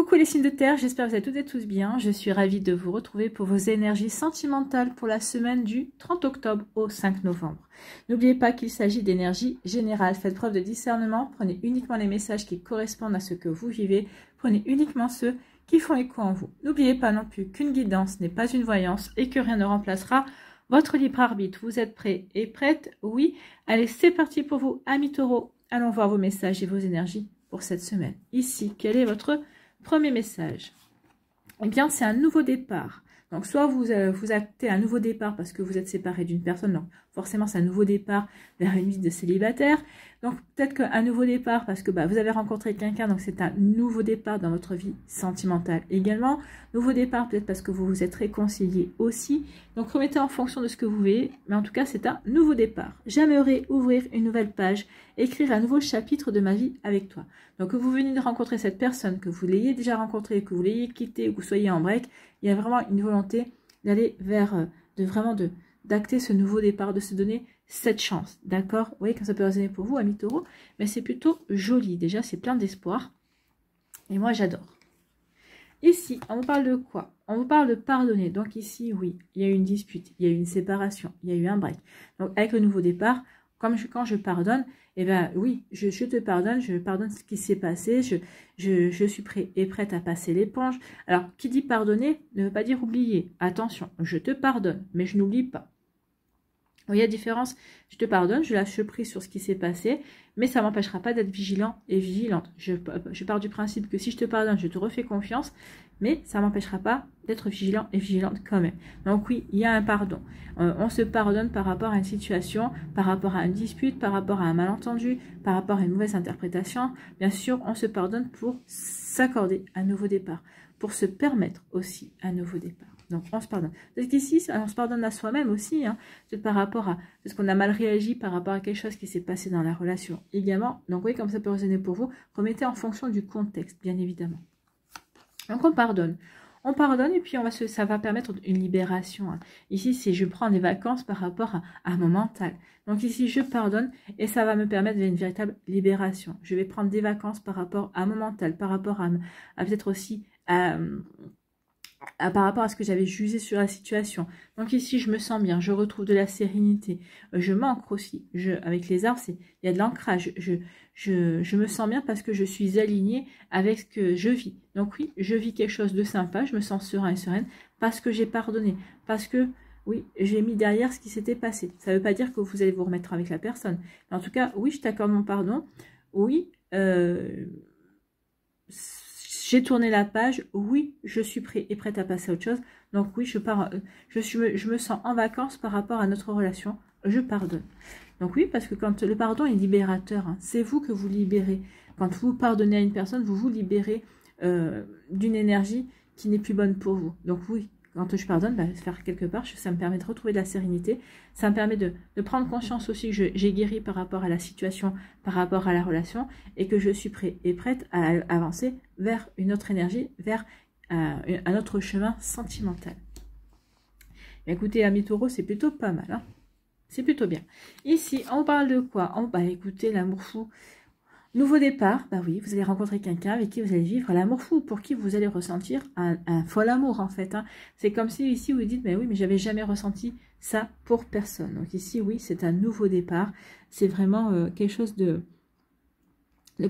Coucou les signes de terre, j'espère que vous allez toutes et tous bien. Je suis ravie de vous retrouver pour vos énergies sentimentales pour la semaine du 30 octobre au 5 novembre. N'oubliez pas qu'il s'agit d'énergie générale. Faites preuve de discernement, prenez uniquement les messages qui correspondent à ce que vous vivez. Prenez uniquement ceux qui font écho en vous. N'oubliez pas non plus qu'une guidance n'est pas une voyance et que rien ne remplacera votre libre arbitre. Vous êtes prêts et prêtes? Oui. Allez, c'est parti pour vous, amis taureaux. Allons voir vos messages et vos énergies pour cette semaine. Ici, quel est votre premier message? Eh bien, c'est un nouveau départ. Donc, soit vous actez un nouveau départ parce que vous êtes séparé d'une personne. Donc, forcément, c'est un nouveau départ vers une vie de célibataire. Donc, peut-être qu'un nouveau départ parce que vous avez rencontré quelqu'un. Donc, c'est un nouveau départ dans votre vie sentimentale également. Nouveau départ peut-être parce que vous vous êtes réconciliés aussi. Donc, remettez en fonction de ce que vous voulez. Mais en tout cas, c'est un nouveau départ. J'aimerais ouvrir une nouvelle page, écrire un nouveau chapitre de ma vie avec toi. Donc, que vous venez de rencontrer cette personne, que vous l'ayez déjà rencontrée, que vous l'ayez quittée ou que vous soyez en break, il y a vraiment une volonté d'aller vers, d'acter ce nouveau départ, de se donner cette chance, d'accord? Vous voyez, quand ça peut résonner pour vous, amis taureaux, mais c'est plutôt joli. Déjà, c'est plein d'espoir. Et moi, j'adore. Ici, on vous parle de quoi? On vous parle de pardonner. Donc ici, oui, il y a eu une dispute, il y a eu une séparation, il y a eu un break. Donc, avec le nouveau départ, quand je pardonne, eh bien oui, je te pardonne, je pardonne ce qui s'est passé, je suis prêt et prête à passer l'éponge. Alors, qui dit pardonner ne veut pas dire oublier. Attention, je te pardonne, mais je n'oublie pas. Vous voyez la différence? Je te pardonne, je lâche prise sur ce qui s'est passé, mais ça ne m'empêchera pas d'être vigilant et vigilante. Je pars du principe que si je te pardonne, je te refais confiance, mais ça ne m'empêchera pas d'être vigilant et vigilante quand même. Donc oui, il y a un pardon. On se pardonne par rapport à une situation, par rapport à une dispute, par rapport à un malentendu, par rapport à une mauvaise interprétation. Bien sûr, on se pardonne pour s'accorder un nouveau départ, pour se permettre aussi un nouveau départ. Donc, on se pardonne. Parce qu'ici, on se pardonne à soi-même aussi, hein, par rapport à ce qu'on a mal réagi par rapport à quelque chose qui s'est passé dans la relation également. Donc, vous voyez comme ça peut résonner pour vous. Remettez en fonction du contexte, bien évidemment. Donc, on pardonne. On pardonne et puis ça va permettre une libération. Hein. Ici, c'est je prends des vacances par rapport à mon mental. Donc ici, je pardonne et ça va me permettre une véritable libération. Je vais prendre des vacances par rapport à mon mental, par rapport à peut-être aussi par rapport à ce que j'avais jugé sur la situation. Donc ici, je me sens bien, je retrouve de la sérénité. Je m'ancre aussi. Avec les arbres, il y a de l'ancrage. Je me sens bien parce que je suis alignée avec ce que je vis. Donc oui, je vis quelque chose de sympa, je me sens serein et sereine parce que j'ai pardonné. Parce que, oui, j'ai mis derrière ce qui s'était passé. Ça ne veut pas dire que vous allez vous remettre avec la personne. Mais en tout cas, oui, je t'accorde mon pardon. Oui, j'ai tourné la page, oui, je suis prêt et prête à passer à autre chose. Donc oui, je me sens en vacances par rapport à notre relation, je pardonne. Donc oui, parce que quand le pardon est libérateur, hein, c'est vous que vous libérez. Quand vous pardonnez à une personne, vous vous libérez d'une énergie qui n'est plus bonne pour vous. Donc oui, quand je pardonne, faire quelque part, ça me permet de retrouver de la sérénité. Ça me permet de prendre conscience aussi que j'ai guéri par rapport à la situation, par rapport à la relation, et que je suis prêt et prête à avancer vers une autre énergie, vers un autre chemin sentimental. Mais écoutez, amis taureaux, c'est plutôt pas mal. Hein, c'est plutôt bien. Ici, on parle de quoi? Écoutez, l'amour fou. Nouveau départ, oui, vous allez rencontrer quelqu'un avec qui vous allez vivre l'amour fou, pour qui vous allez ressentir un fol amour en fait. Hein. C'est comme si ici vous dites, mais oui, mais j'avais jamais ressenti ça pour personne. Donc ici, oui, c'est un nouveau départ. C'est vraiment quelque chose de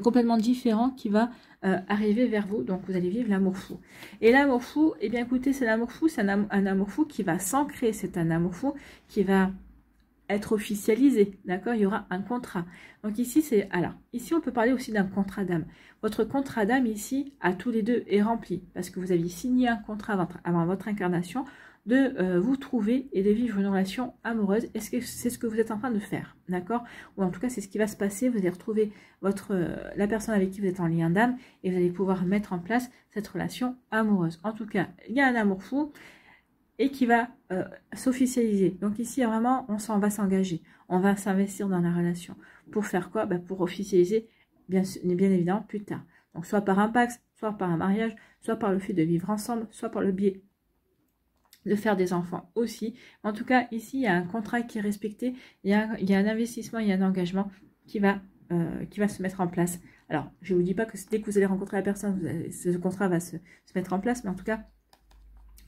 complètement différent qui va arriver vers vous. Donc vous allez vivre l'amour fou. Et l'amour fou, eh bien écoutez, c'est l'amour fou, c'est un amour fou qui va s'ancrer. C'est un amour fou qui va être officialisé, d'accord? Il y aura un contrat. Donc ici, ici, on peut parler aussi d'un contrat d'âme. Votre contrat d'âme ici, à tous les deux, est rempli, parce que vous aviez signé un contrat avant votre incarnation, de vous trouver et de vivre une relation amoureuse. Est-ce que c'est ce que vous êtes en train de faire, d'accord? Ou en tout cas, c'est ce qui va se passer. Vous allez retrouver la personne avec qui vous êtes en lien d'âme, et vous allez pouvoir mettre en place cette relation amoureuse. En tout cas, il y a un amour fou, et qui va s'officialiser. Donc ici, vraiment, on va s'engager. On va s'investir dans la relation. Pour faire quoi? Pour officialiser, bien évidemment, plus tard. Donc soit par un pax, soit par un mariage, soit par le fait de vivre ensemble, soit par le biais de faire des enfants aussi. En tout cas, ici, il y a un contrat qui est respecté. Il y a un investissement, il y a un engagement qui va se mettre en place Alors, je ne vous dis pas que dès que vous allez rencontrer la personne, ce contrat va se mettre en place, mais en tout cas,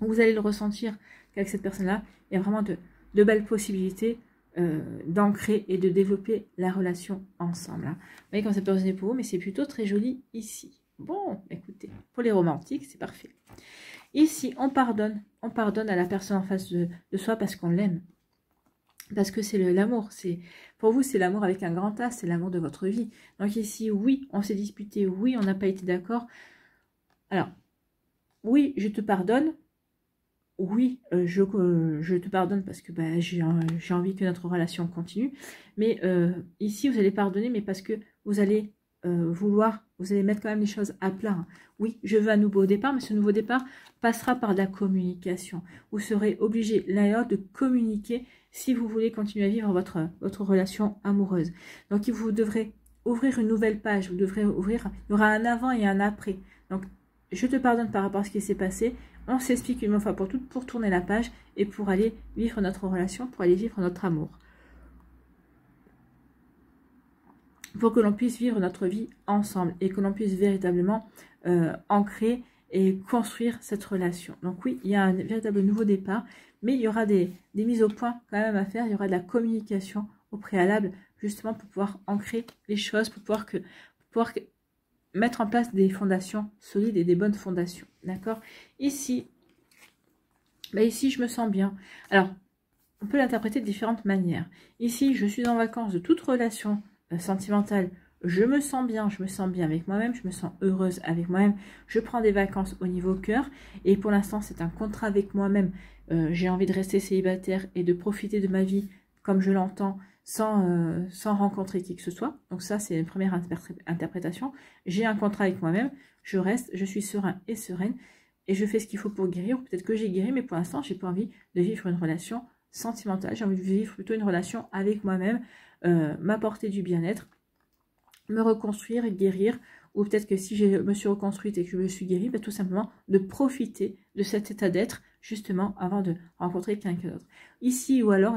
vous allez le ressentir qu'avec cette personne-là, il y a vraiment de belles possibilités d'ancrer et de développer la relation ensemble. Hein. Vous voyez comme ça peut résonner pour vous, mais c'est plutôt très joli ici. Bon, écoutez, pour les romantiques, c'est parfait. Ici, on pardonne à la personne en face de soi parce qu'on l'aime. Parce que c'est l'amour, pour vous c'est l'amour avec un grand A, c'est l'amour de votre vie. Donc ici, oui, on s'est disputé, oui, on n'a pas été d'accord. Alors, oui, je te pardonne. Oui, je te pardonne parce que bah, j'ai envie que notre relation continue. Mais ici, vous allez pardonner, mais parce que vous allez vous allez mettre quand même les choses à plat. Hein. Oui, je veux un nouveau départ, mais ce nouveau départ passera par la communication. Vous serez obligé l'un et l'autre de communiquer si vous voulez continuer à vivre votre relation amoureuse. Donc, vous devrez ouvrir une nouvelle page. Vous devrez ouvrir, il y aura un avant et un après. Donc, je te pardonne par rapport à ce qui s'est passé. On s'explique une fois pour toutes pour tourner la page et pour aller vivre notre relation, pour aller vivre notre amour. Pour que l'on puisse vivre notre vie ensemble et que l'on puisse véritablement ancrer et construire cette relation. Donc oui, il y a un véritable nouveau départ, mais il y aura des mises au point quand même à faire. Il y aura de la communication au préalable, justement pour pouvoir ancrer les choses, pour pouvoir mettre en place des fondations solides et des bonnes fondations. D'accord? Ici, ici, je me sens bien. Alors, on peut l'interpréter de différentes manières. Ici, je suis en vacances de toute relation sentimentale. Je me sens bien avec moi-même, je me sens heureuse avec moi-même. Je prends des vacances au niveau cœur. Et pour l'instant, c'est un contrat avec moi-même. J'ai envie de rester célibataire et de profiter de ma vie comme je l'entends, sans rencontrer qui que ce soit. Donc ça, c'est une première interprétation. J'ai un contrat avec moi-même, je reste, je suis serein et sereine, et je fais ce qu'il faut pour guérir. Peut-être que j'ai guéri, mais pour l'instant, j'ai pas envie de vivre une relation sentimentale. J'ai envie de vivre plutôt une relation avec moi-même, m'apporter du bien-être, me reconstruire, guérir, ou peut-être que si je me suis reconstruite et que je me suis guérie, tout simplement de profiter de cet état d'être, justement, avant de rencontrer quelqu'un d'autre. Ici, ou alors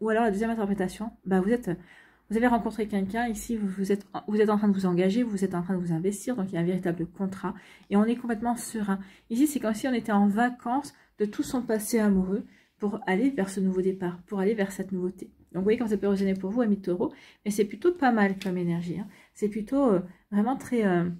la deuxième interprétation, vous avez rencontré quelqu'un, ici, vous êtes en train de vous engager, vous êtes en train de vous investir, donc il y a un véritable contrat, et on est complètement serein. Ici, c'est comme si on était en vacances de tout son passé amoureux, pour aller vers ce nouveau départ, pour aller vers cette nouveauté. Donc vous voyez quand ça peut résonner pour vous, amis taureaux, mais c'est plutôt pas mal comme énergie. Hein. C'est plutôt vraiment très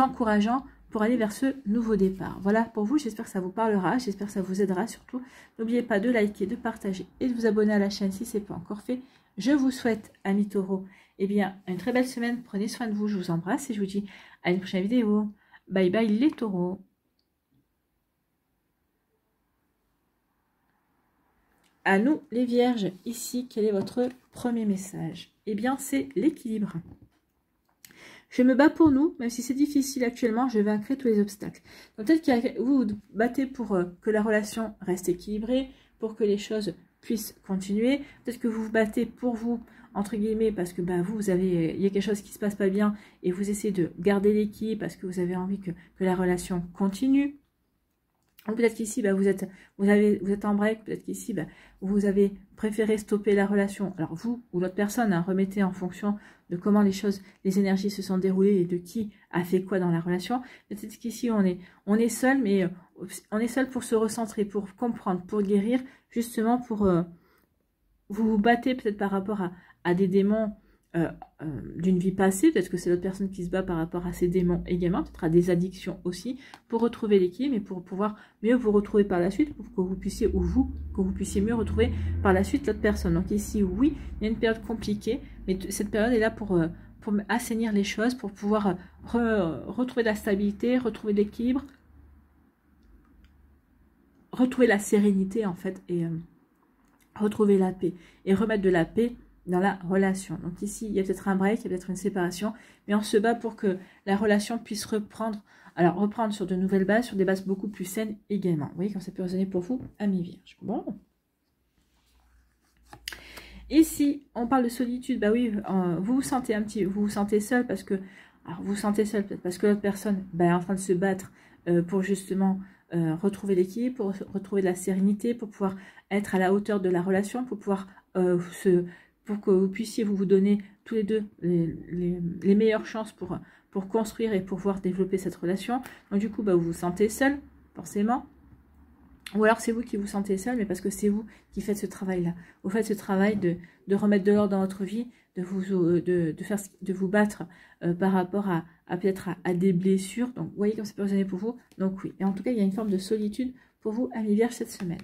encourageant pour aller vers ce nouveau départ. Voilà pour vous, j'espère que ça vous parlera, j'espère que ça vous aidera surtout. N'oubliez pas de liker, de partager et de vous abonner à la chaîne si ce n'est pas encore fait. Je vous souhaite, amis taureaux, une très belle semaine, prenez soin de vous, je vous embrasse et je vous dis à une prochaine vidéo. Bye bye les taureaux. À nous, les vierges, ici, quel est votre premier message? Eh bien, c'est l'équilibre. Je me bats pour nous, même si c'est difficile actuellement, je vaincrai tous les obstacles. Donc peut-être que vous vous battez pour que la relation reste équilibrée, pour que les choses puissent continuer. Peut-être que vous vous battez pour vous, entre guillemets, parce que il y a quelque chose qui se passe pas bien et vous essayez de garder l'équilibre parce que vous avez envie que la relation continue. Ou peut-être qu'ici, vous êtes en break, peut-être qu'ici, vous avez préféré stopper la relation. Alors vous ou l'autre personne, hein, remettez en fonction de comment les énergies se sont déroulées et de qui a fait quoi dans la relation. Peut-être qu'ici, on est seul, mais on est seul pour se recentrer, pour comprendre, pour guérir, justement pour vous battez peut-être par rapport à des démons d'une vie passée, peut-être que c'est l'autre personne qui se bat par rapport à ces démons également, peut-être à des addictions aussi, pour retrouver l'équilibre et pour pouvoir mieux vous retrouver par la suite, pour que vous puissiez, que vous puissiez mieux retrouver par la suite l'autre personne. Donc ici, oui, il y a une période compliquée, mais cette période est là pour assainir les choses, pour pouvoir retrouver la stabilité, retrouver l'équilibre, retrouver la sérénité en fait, et retrouver la paix, et remettre de la paix dans la relation. Donc ici, il y a peut-être un break, il y a peut-être une séparation, mais on se bat pour que la relation puisse reprendre sur de nouvelles bases, sur des bases beaucoup plus saines également. Vous voyez, quand ça peut résonner pour vous, amis vierges. Bon. Ici, on parle de solitude. Oui, vous vous sentez seul parce que, vous vous sentez seul peut-être parce que l'autre personne est en train de se battre pour justement retrouver l'équilibre, pour retrouver de la sérénité, pour pouvoir être à la hauteur de la relation, pour pouvoir pour que vous puissiez vous donner tous les deux les meilleures chances pour construire et pour pouvoir développer cette relation. Donc du coup, bah, vous vous sentez seul, forcément. Ou alors c'est vous qui vous sentez seul, mais parce que c'est vous qui faites ce travail-là. Vous faites ce travail de remettre de l'ordre dans votre vie, de vous battre par rapport à peut-être à des blessures. Donc vous voyez comme ça peut résonner pour vous. Donc oui, et en tout cas il y a une forme de solitude pour vous, amis Vierge, cette semaine.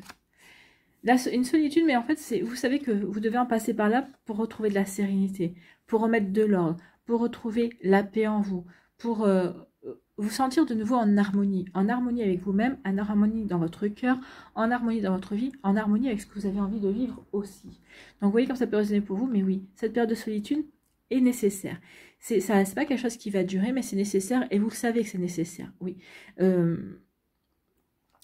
Là, une solitude, mais en fait, vous savez que vous devez en passer par là pour retrouver de la sérénité, pour remettre de l'ordre, pour retrouver la paix en vous, pour vous sentir de nouveau en harmonie avec vous-même, en harmonie dans votre cœur, en harmonie dans votre vie, en harmonie avec ce que vous avez envie de vivre aussi. Donc, vous voyez comme ça peut résonner pour vous, mais oui, cette période de solitude est nécessaire. C'est pas quelque chose qui va durer, mais c'est nécessaire, et vous le savez que c'est nécessaire, oui.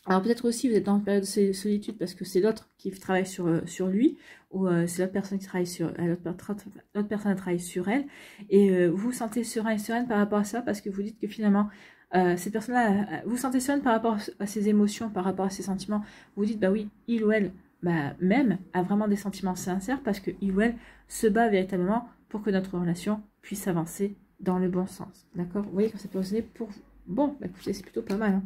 Alors peut-être aussi vous êtes dans une période de solitude parce que c'est l'autre qui travaille sur lui, ou c'est l'autre personne qui travaille sur l'autre personne travaille sur elle, et vous vous sentez serein et sereine par rapport à ça parce que vous dites que finalement cette personne-là, vous vous sentez sereine par rapport à ses émotions, par rapport à ses sentiments. Vous dites bah oui, il ou elle même a vraiment des sentiments sincères parce que il ou elle se bat véritablement pour que notre relation puisse avancer dans le bon sens. D'accord? Vous voyez comme ça peut résonner pour vous. Bon, bah écoutez, c'est plutôt pas mal, hein.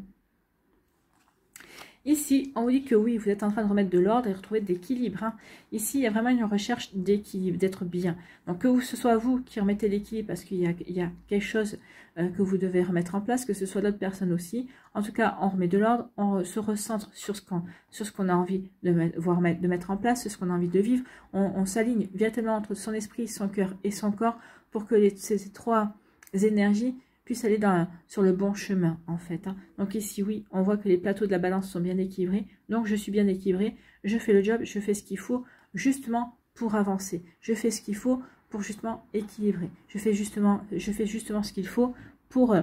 Ici, on vous dit que oui, vous êtes en train de remettre de l'ordre et de retrouver de l'équilibre, hein. Ici, il y a vraiment une recherche d'équilibre, d'être bien. Donc, que ce soit vous qui remettez l'équilibre parce qu'il y a quelque chose que vous devez remettre en place, que ce soit l'autre personne aussi. En tout cas, on remet de l'ordre, on se recentre sur ce qu'on a envie de mettre en place, sur ce qu'on a envie de vivre. On s'aligne véritablement entre son esprit, son cœur et son corps pour que ces trois énergies puisse aller sur le bon chemin, en fait, hein. Donc ici, oui, on voit que les plateaux de la balance sont bien équilibrés. Donc, je suis bien équilibrée. Je fais le job, je fais ce qu'il faut, justement, pour avancer. Je fais ce qu'il faut pour, justement, équilibrer. Je fais justement ce qu'il faut pour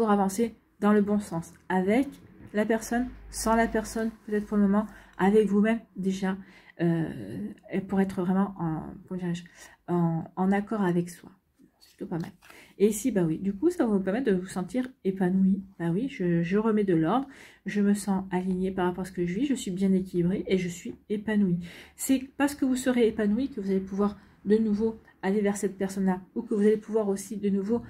avancer dans le bon sens. Avec la personne, sans la personne, peut-être pour le moment, avec vous-même, déjà, et pour être vraiment en accord avec soi. C'est plutôt pas mal. Et ici, bah oui, du coup, ça va vous permettre de vous sentir épanoui. Bah oui, je remets de l'ordre, je me sens alignée par rapport à ce que je vis, je suis bien équilibrée et je suis épanouie. C'est parce que vous serez épanoui que vous allez pouvoir de nouveau aller vers cette personne-là, ou que vous allez pouvoir aussi de nouveau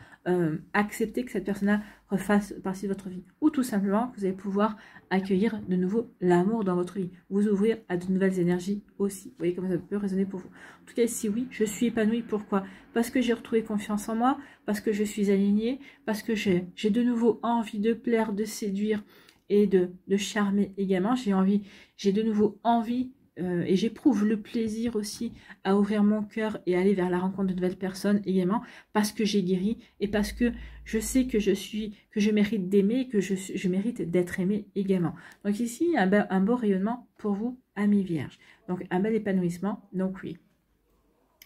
accepter que cette personne-là refasse partie de votre vie, ou tout simplement que vous allez pouvoir accueillir de nouveau l'amour dans votre vie, vous ouvrir à de nouvelles énergies aussi. Vous voyez comment ça peut résonner pour vous. En tout cas, ici, oui, je suis épanouie. Pourquoi? Parce que j'ai retrouvé confiance en moi, parce que je suis alignée, parce que j'ai de nouveau envie de plaire, de séduire et de charmer également. J'ai de nouveau envie et j'éprouve le plaisir aussi à ouvrir mon cœur et aller vers la rencontre de nouvelles personnes également, parce que j'ai guéri et parce que je sais que je mérite d'aimer et que je mérite d'être aimée également. Donc ici, il y a un beau rayonnement pour vous, amis vierges. Donc un bel épanouissement. Donc oui,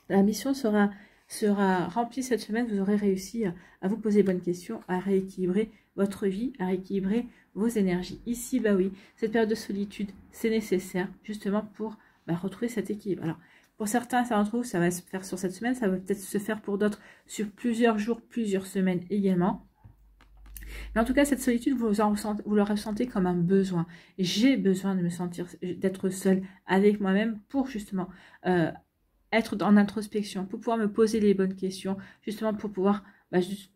la mission sera remplie cette semaine. Vous aurez réussi à vous poser les bonnes questions, à rééquilibrer votre vie, à rééquilibrer vos énergies. Ici, bah oui, cette période de solitude, c'est nécessaire justement pour retrouver cet équilibre. Alors, pour certains d'entre vous, ça va se faire sur cette semaine, ça va peut-être se faire pour d'autres sur plusieurs jours, plusieurs semaines également. Mais en tout cas, cette solitude, vous le ressentez comme un besoin. J'ai besoin de me sentir, d'être seule avec moi-même pour justement être en introspection, pour pouvoir me poser les bonnes questions, justement pour pouvoir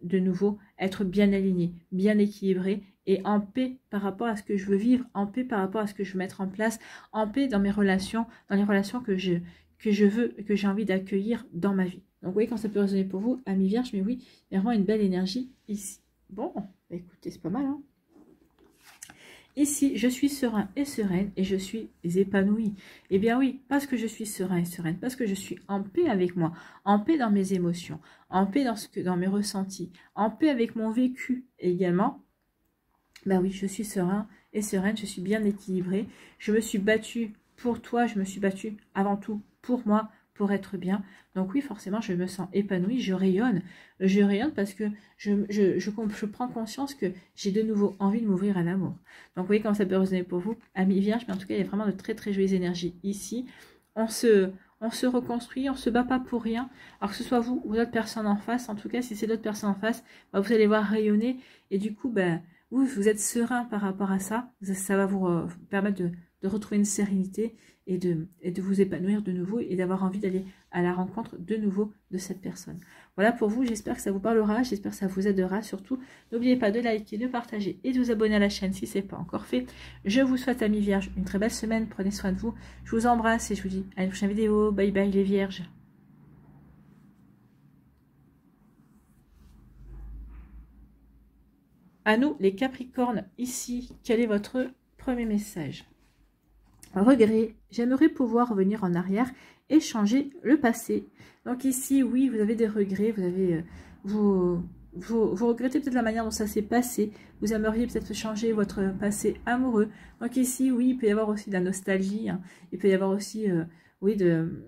de nouveau être bien aligné, bien équilibré et en paix par rapport à ce que je veux vivre, en paix par rapport à ce que je veux mettre en place, en paix dans mes relations, dans les relations que je veux, que j'ai envie d'accueillir dans ma vie. Donc vous voyez quand ça peut résonner pour vous, amis vierges, mais oui, il y a vraiment une belle énergie ici. Bon, écoutez, c'est pas mal, hein. Ici, je suis serein et sereine et je suis épanouie. Eh bien oui, parce que je suis serein et sereine, parce que je suis en paix avec moi, en paix dans mes émotions, en paix dans mes ressentis, en paix avec mon vécu également. Ben oui, je suis serein et sereine, je suis bien équilibrée. Je me suis battue pour toi, je me suis battue avant tout pour moi, pour être bien. Donc oui, forcément, je me sens épanouie, je rayonne parce que je prends conscience que j'ai de nouveau envie de m'ouvrir à l'amour. Donc vous voyez comment ça peut résonner pour vous, amis vierges, mais en tout cas, il y a vraiment de très très jolies énergies ici. On se reconstruit, on ne se bat pas pour rien. Alors que ce soit vous ou d'autres personnes en face, en tout cas, si c'est d'autres personnes en face, vous allez voir rayonner et du coup, vous êtes serein par rapport à ça. Ça va vous permettre de retrouver une sérénité et de vous épanouir de nouveau et d'avoir envie d'aller à la rencontre de nouveau de cette personne. Voilà pour vous, j'espère que ça vous parlera, j'espère que ça vous aidera. Surtout, n'oubliez pas de liker, de partager et de vous abonner à la chaîne si ce n'est pas encore fait. Je vous souhaite, amis vierges, une très belle semaine, prenez soin de vous. Je vous embrasse et je vous dis à une prochaine vidéo. Bye bye les vierges. À nous, les Capricornes, ici, quel est votre premier message? Regret, j'aimerais pouvoir revenir en arrière et changer le passé. Donc ici, oui, vous avez des regrets, vous avez, vous regrettez peut-être la manière dont ça s'est passé, vous aimeriez peut-être changer votre passé amoureux. Donc ici, oui, il peut y avoir aussi de la nostalgie, hein. Il peut y avoir aussi, oui, de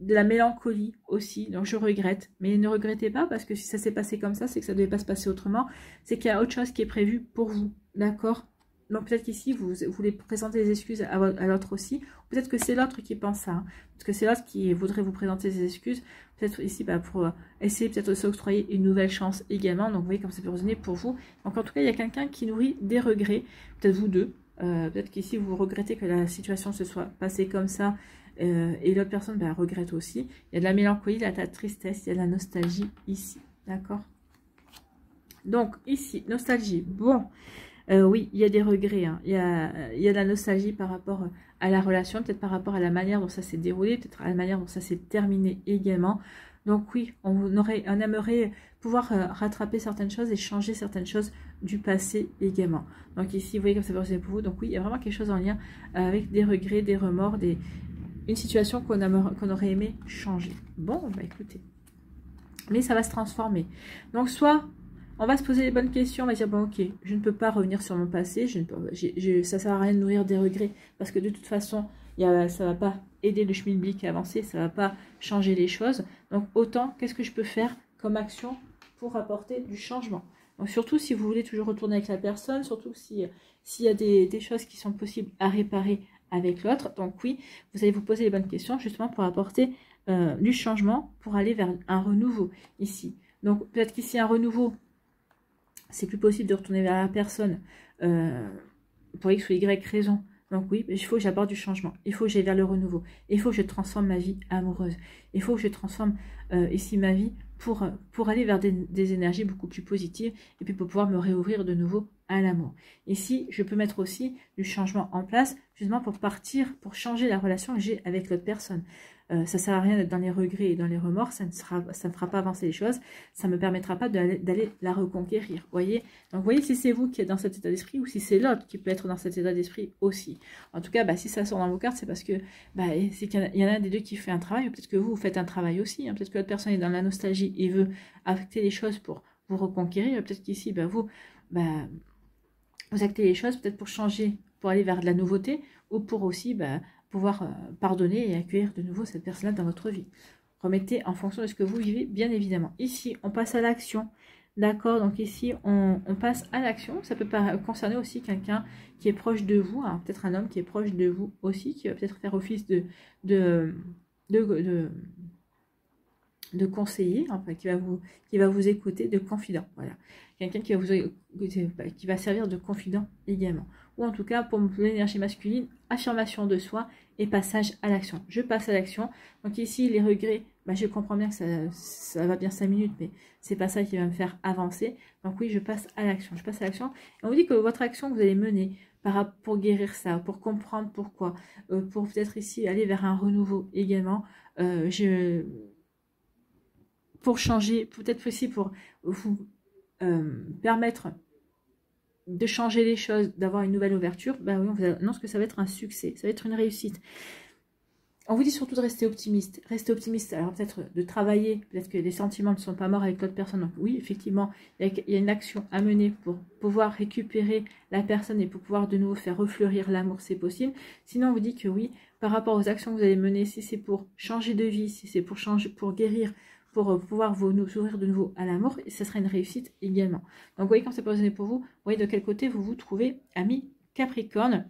la mélancolie aussi, donc je regrette, mais ne regrettez pas parce que si ça s'est passé comme ça, c'est que ça ne devait pas se passer autrement, c'est qu'il y a autre chose qui est prévu pour vous, d'accord? Donc peut-être qu'ici, vous voulez présenter des excuses à l'autre aussi, peut-être que c'est l'autre qui pense ça, hein. Parce que c'est l'autre qui voudrait vous présenter des excuses, peut-être ici pour essayer peut-être de s'octroyer une nouvelle chance également, donc vous voyez comme ça peut résonner pour vous. Donc en tout cas, il y a quelqu'un qui nourrit des regrets, peut-être vous deux, peut-être qu'ici vous regrettez que la situation se soit passée comme ça, et l'autre personne regrette aussi. Il y a de la mélancolie, il y a de la tristesse, il y a de la nostalgie ici, d'accord? Donc ici, nostalgie, bon, oui, il y a des regrets, hein. Il y a de la nostalgie par rapport à la relation, peut-être par rapport à la manière dont ça s'est déroulé, peut-être à la manière dont ça s'est terminé également. Donc oui, on aimerait pouvoir rattraper certaines choses et changer certaines choses du passé également. Donc ici, vous voyez comme ça peut rester pour vous. Donc oui, il y a vraiment quelque chose en lien avec des regrets, des remords, une situation qu'on aurait aimé changer. Bon, bah écoutez, mais ça va se transformer. Donc soit on va se poser les bonnes questions, on va dire bon ok, je ne peux pas revenir sur mon passé, ça sert à rien de nourrir des regrets parce que de toute façon, ça va pas aider le schmilblick à avancer, ça va pas changer les choses. Donc autant, qu'est-ce que je peux faire comme action pour apporter du changement? Donc surtout si vous voulez toujours retourner avec la personne, surtout s'il y a des choses qui sont possibles à réparer avec l'autre. Donc oui, vous allez vous poser les bonnes questions justement pour apporter du changement, pour aller vers un renouveau ici. Donc peut-être qu'ici un renouveau, c'est plus possible de retourner vers la personne pour X ou Y raison. Donc oui, il faut que j'apporte du changement, il faut que j'aille vers le renouveau, il faut que je transforme ma vie amoureuse, il faut que je transforme ici ma vie pour aller vers des énergies beaucoup plus positives et puis pour pouvoir me réouvrir de nouveau à l'amour. Ici, je peux mettre aussi du changement en place justement pour changer la relation que j'ai avec l'autre personne. Ça sert à rien d'être dans les regrets et dans les remords, ça ne fera pas avancer les choses, ça ne me permettra pas d'aller la reconquérir, voyez. Donc, voyez si c'est vous qui êtes dans cet état d'esprit ou si c'est l'autre qui peut être dans cet état d'esprit aussi. En tout cas, si ça sort dans vos cartes, c'est parce que c'est qu'il y en a un des deux qui fait un travail, ou peut-être que vous faites un travail aussi, hein. Peut-être que l'autre personne est dans la nostalgie et veut affecter les choses pour vous reconquérir, peut-être qu'ici, vous actez les choses peut-être pour changer, pour aller vers de la nouveauté, ou pour aussi pouvoir pardonner et accueillir de nouveau cette personne-là dans votre vie. Remettez en fonction de ce que vous vivez, bien évidemment. Ici, on passe à l'action. D'accord, donc ici, on passe à l'action. Ça peut concerner aussi quelqu'un qui est proche de vous, hein, peut-être un homme qui est proche de vous aussi, qui va peut-être faire office de conseiller, enfin, qui va vous écouter, de confident. Voilà. Quelqu'un qui va servir de confident également. Ou en tout cas, pour l'énergie masculine, affirmation de soi et passage à l'action. Je passe à l'action. Donc ici, les regrets, je comprends bien que ça va bien 5 minutes, mais c'est pas ça qui va me faire avancer. Donc oui, je passe à l'action. Je passe à l'action. Et on vous dit que votre action que vous allez mener pour guérir ça, pour comprendre pourquoi, pour peut-être ici aller vers un renouveau également, pour changer, peut-être aussi pour vous permettre de changer les choses, d'avoir une nouvelle ouverture, oui, on vous annonce que ça va être un succès, ça va être une réussite. On vous dit surtout de rester optimiste. Restez optimiste, alors peut-être de travailler, peut-être que les sentiments ne sont pas morts avec l'autre personne. Donc oui, effectivement, il y a une action à mener pour pouvoir récupérer la personne et pour pouvoir de nouveau faire refleurir l'amour, c'est possible. Sinon, on vous dit que oui, par rapport aux actions que vous allez mener, si c'est pour changer de vie, si c'est pour guérir, pour pouvoir vous ouvrir de nouveau à l'amour, et ça sera une réussite également. Donc vous voyez quand c'est positionné pour vous, vous voyez de quel côté vous vous trouvez, amis Capricorne,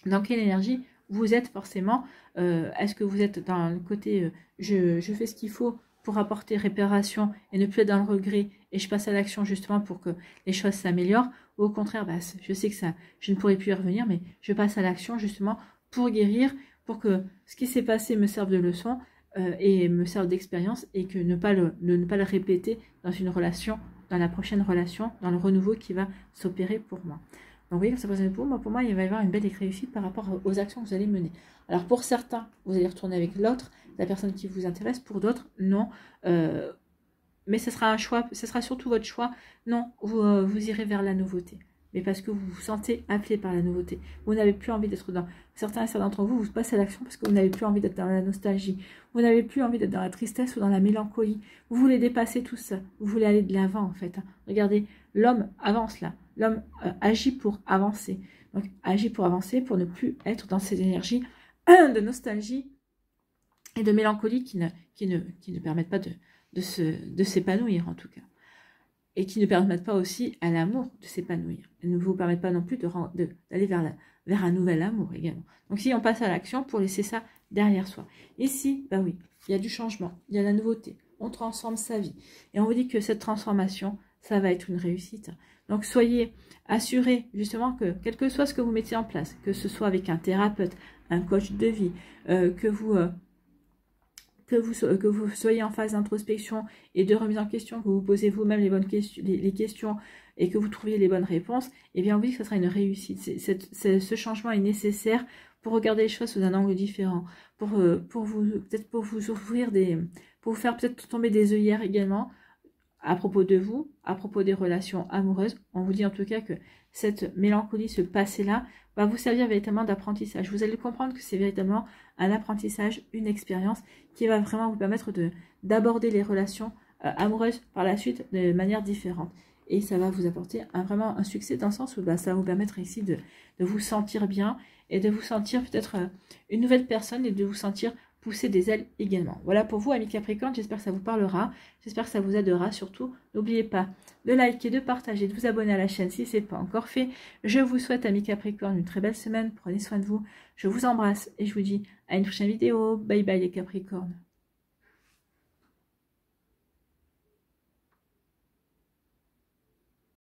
dans quelle énergie vous êtes forcément. Est-ce que vous êtes dans le côté je fais ce qu'il faut pour apporter réparation et ne plus être dans le regret et je passe à l'action justement pour que les choses s'améliorent, ou au contraire, bah, je sais que ça, je ne pourrai plus y revenir, mais je passe à l'action justement pour guérir, pour que ce qui s'est passé me serve de leçon et me serve d'expérience, et que ne pas le répéter dans une relation, dans la prochaine relation, dans le renouveau qui va s'opérer pour moi. Donc, vous voyez, comme ça présente pour moi, il va y avoir une belle réussite par rapport aux actions que vous allez mener. Alors, pour certains, vous allez retourner avec l'autre, la personne qui vous intéresse. Pour d'autres, non. Mais ce sera un choix, ce sera surtout votre choix. Non, vous irez vers la nouveauté. Mais parce que vous vous sentez appelé par la nouveauté. Vous n'avez plus envie d'être dans... Certains d'entre vous, vous passez à l'action parce que vous n'avez plus envie d'être dans la nostalgie. Vous n'avez plus envie d'être dans la tristesse ou dans la mélancolie. Vous voulez dépasser tout ça. Vous voulez aller de l'avant, en fait. Regardez, l'homme avance là. L'homme agit pour avancer. Donc, agit pour avancer, pour ne plus être dans ces énergies de nostalgie et de mélancolie qui ne permettent pas de s'épanouir, en tout cas. Et qui ne permettent pas aussi à l'amour de s'épanouir. Elles ne vous permettent pas non plus d'aller vers un nouvel amour également. Donc, si on passe à l'action pour laisser ça derrière soi. Ici, bah oui, il y a du changement, il y a la nouveauté. On transforme sa vie. Et on vous dit que cette transformation, ça va être une réussite. Donc, soyez assurés, justement, que quel que soit ce que vous mettez en place, que ce soit avec un thérapeute, un coach de vie, que vous soyez en phase d'introspection et de remise en question, que vous posez vous-même les questions et que vous trouviez les bonnes réponses, eh bien, on vous dit que ce sera une réussite. Ce changement est nécessaire pour regarder les choses sous un angle différent, pour vous ouvrir pour vous faire peut-être tomber des œillères également, à propos de vous, à propos des relations amoureuses. On vous dit en tout cas que cette mélancolie, ce passé-là, va vous servir véritablement d'apprentissage. Vous allez comprendre que c'est véritablement un apprentissage, une expérience qui va vraiment vous permettre d'aborder les relations amoureuses par la suite de manière différente. Et ça va vous apporter vraiment un succès dans le sens où ça va vous permettre ici de vous sentir bien et de vous sentir peut-être une nouvelle personne et de vous sentir pousser des ailes également. Voilà pour vous, amis Capricorne, j'espère que ça vous parlera, j'espère que ça vous aidera. Surtout, n'oubliez pas de liker, de partager, de vous abonner à la chaîne si ce n'est pas encore fait. Je vous souhaite, amis Capricorne, une très belle semaine, prenez soin de vous, je vous embrasse et je vous dis à une prochaine vidéo. Bye bye les Capricornes.